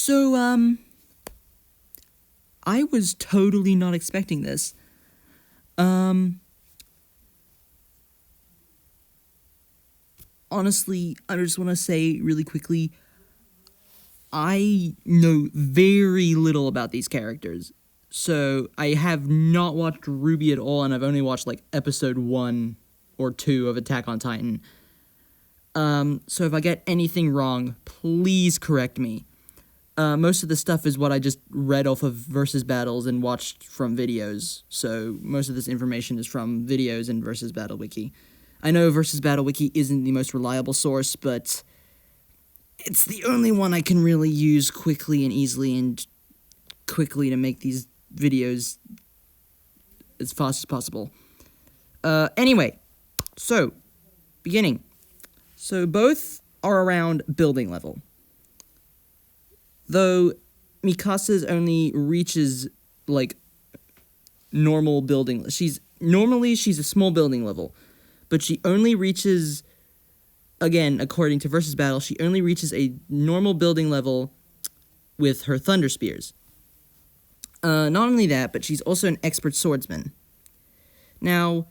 So, I was totally not expecting this. Honestly, I just want to say really quickly, I know very little about these characters. So, I have not watched Ruby at all, and I've only watched, like, episode 1 or 2 of Attack on Titan. So if I get anything wrong, please correct me. Most of the stuff is what I just read off of Versus Battles and watched from videos. So most of this information is from videos and Versus Battle Wiki. I know Versus Battle Wiki isn't the most reliable source, but it's the only one I can really use quickly and easily and quickly to make these videos as fast as possible. Anyway, so, beginning. So both are around building level. Though Mikasa's only reaches, like, normal building. She's a small building level. But she only reaches, again, according to Versus Battle, she only reaches a normal building level with her Thunder Spears. Not only that, but she's also an expert swordsman. Now,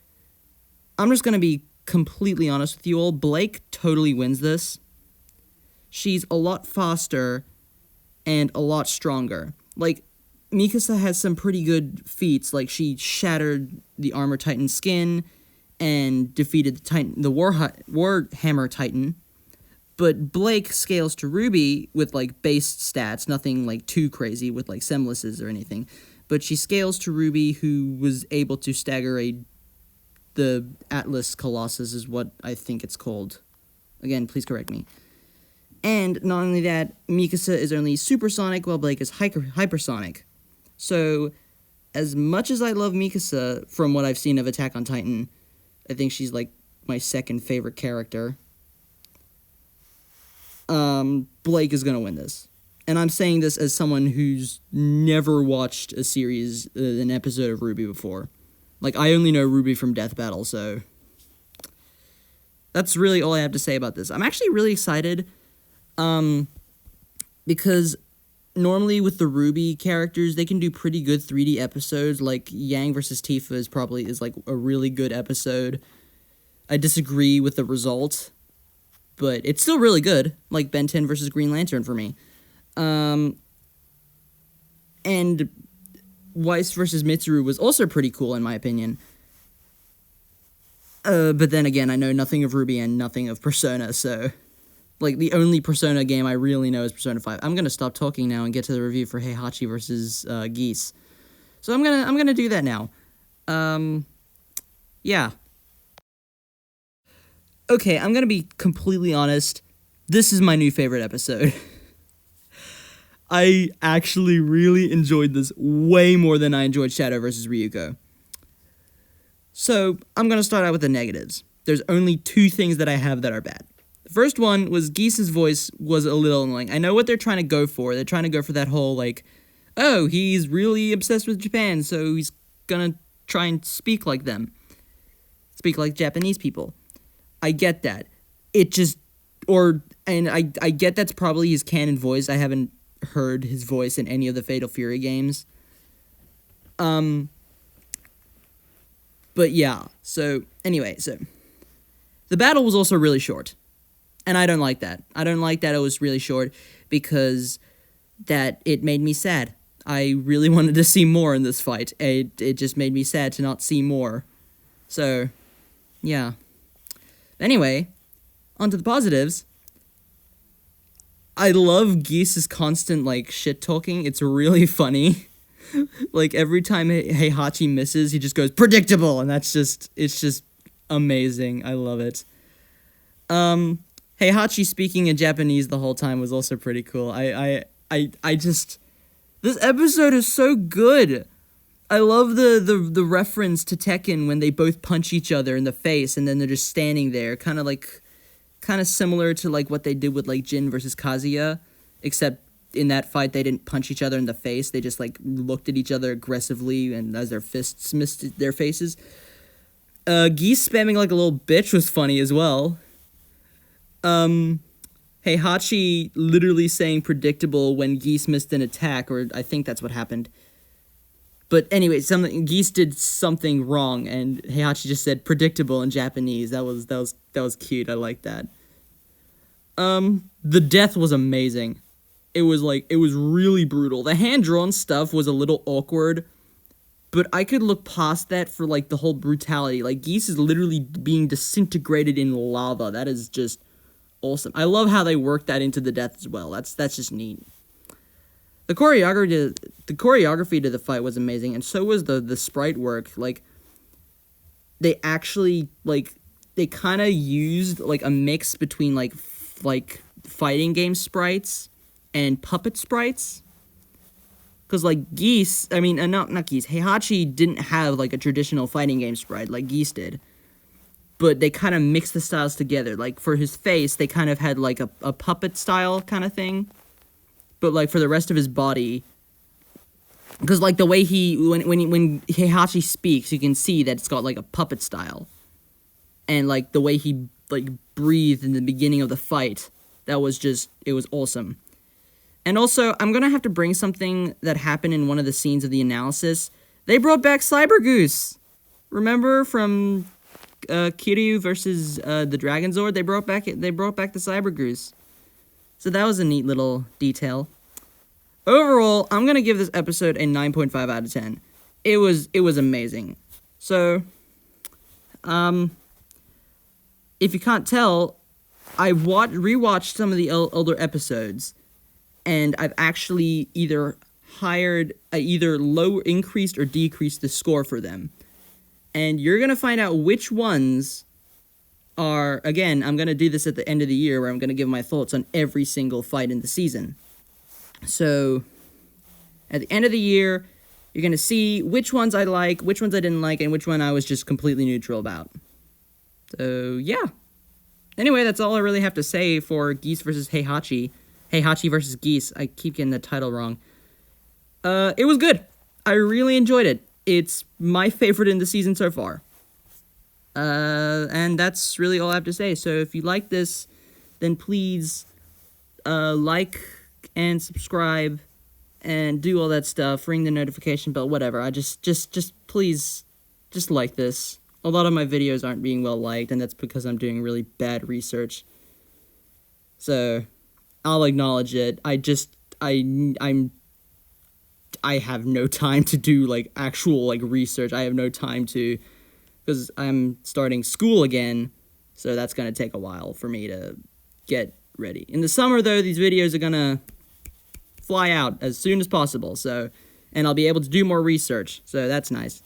I'm just going to be completely honest with you all. Blake totally wins this. She's a lot faster and a lot stronger. Like, Mikasa has some pretty good feats, like she shattered the Armor Titan skin and defeated the Warhammer Titan. But Blake scales to Ruby with, like, base stats, nothing, like, too crazy with, like, Semlices or anything. But she scales to Ruby, who was able to stagger the Atlas Colossus is what I think it's called. Again, please correct me. And not only that, Mikasa is only supersonic, while Blake is hypersonic. So, as much as I love Mikasa, from what I've seen of Attack on Titan, I think she's, like, my second favorite character. Blake is gonna win this. And I'm saying this as someone who's never watched a series, an episode of Ruby before. Like, I only know Ruby from Death Battle, so that's really all I have to say about this. I'm actually really excited, because normally with the Ruby characters, they can do pretty good 3D episodes. Like, Yang vs. Tifa is like a really good episode. I disagree with the result, but it's still really good. Like Ben 10 vs. Green Lantern for me. And Weiss vs. Mitsuru was also pretty cool, in my opinion. But then again, I know nothing of Ruby and nothing of Persona, so, like, the only Persona game I really know is Persona 5. I'm gonna stop talking now and get to the review for Heihachi versus Geese. So I'm gonna do that now. Yeah. Okay, I'm gonna be completely honest. This is my new favorite episode. I actually really enjoyed this way more than I enjoyed Shadow vs. Ryuko. So, I'm going to start out with the negatives. There's only 2 things that I have that are bad. The first one was Geese's voice was a little annoying. I know what they're trying to go for. They're trying to go for that whole, like, oh, he's really obsessed with Japan, so he's going to try and speak like them. Speak like Japanese people. I get that. It just, I get that's probably his canon voice. I haven't heard his voice in any of the Fatal Fury games. But yeah, so, anyway, so, the battle was also really short, and I don't like that. I don't like that it was really short, because it made me sad. I really wanted to see more in this fight. It just made me sad to not see more. So, yeah. Anyway, on to the positives. I love Geese's constant, like, shit-talking. It's really funny. Like, every time Heihachi misses, he just goes, predictable! And it's just amazing. I love it. Heihachi speaking in Japanese the whole time was also pretty cool. I just... This episode is so good! I love the reference to Tekken when they both punch each other in the face, and then they're just standing there, kind of similar to, like, what they did with, like, Jin versus Kazuya, except in that fight they didn't punch each other in the face. They just, like, looked at each other aggressively, and as their fists missed their faces. Geese spamming like a little bitch was funny as well. Heihachi literally saying predictable when Geese missed an attack, or I think that's what happened. But anyway, Geese did something wrong, and Heihachi just said predictable in Japanese. That was cute. I like that. The death was amazing. It was really brutal. The hand-drawn stuff was a little awkward, but I could look past that for, like, the whole brutality. Like, Geese is literally being disintegrated in lava. That is just awesome. I love how they worked that into the death as well. That's just neat. The choreography to the fight was amazing, and so was the sprite work. Like, they actually, like, they kind of used, like, a mix between, like fighting game sprites and puppet sprites. Because, like, Geese, I mean, not Geese, Heihachi didn't have, like, a traditional fighting game sprite like Geese did. But they kind of mixed the styles together. Like, for his face, they kind of had, like, a puppet style kind of thing. But, like, for the rest of his body, because, like, the way when Heihachi speaks, you can see that it's got, like, a puppet style. And, like, the way he, like, breathed in the beginning of the fight, it was awesome. And also, I'm gonna have to bring something that happened in one of the scenes of the analysis. They brought back Cyber Goose! Remember from Kiryu versus the Dragon Zord? They brought back the Cyber Goose. So that was a neat little detail. Overall, I'm gonna give this episode a 9.5 out of 10. It was amazing. So, if you can't tell, I rewatched some of the older episodes, and I've actually either increased or decreased the score for them. And you're gonna find out which ones are, again, I'm going to do this at the end of the year where I'm going to give my thoughts on every single fight in the season. So, at the end of the year, you're going to see which ones I like, which ones I didn't like, and which one I was just completely neutral about. So, yeah. Anyway, that's all I really have to say for Geese versus Heihachi. Heihachi versus Geese. I keep getting the title wrong. It was good. I really enjoyed it. It's my favorite in the season so far. And that's really all I have to say. So if you like this, then please, like and subscribe and do all that stuff. Ring the notification bell, whatever. I just please, just like this. A lot of my videos aren't being well liked, and that's because I'm doing really bad research. So, I'll acknowledge it. I have no time to do, like, actual, like, research. I have no time to, because I'm starting school again, so that's going to take a while for me to get ready. In the summer, though, these videos are going to fly out as soon as possible, so, and I'll be able to do more research, so that's nice.